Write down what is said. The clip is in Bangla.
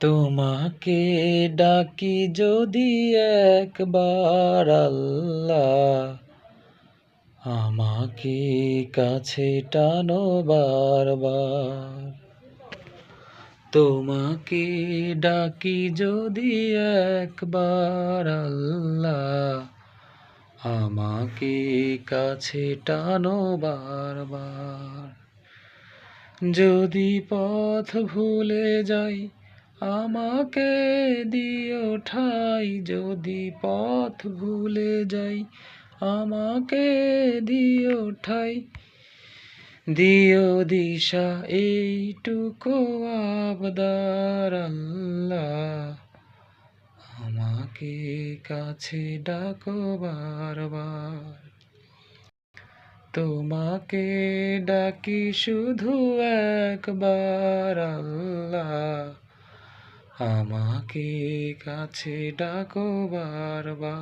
তোমাকে ডাকি যদি একবার আল্লাহ, আমাকে কাছে টানো বারবার। তোমাকে ডাকি যদি একবার আল্লাহ, আমাকে কাছে টানো বারবার। যদি পথ ভুলে যাই আমাকে দিও ঠাই, যদি পথ ভুলে যাই আমাকে দিও ঠাই। দিও দিশা এইটুকু আবদার আল্লাহ, আমাকে কাছে ডাকো বারবার। তোমাকে ডাকি শুধু একবার আল্লাহ, আমাকে কাছে ডাকো বারবার।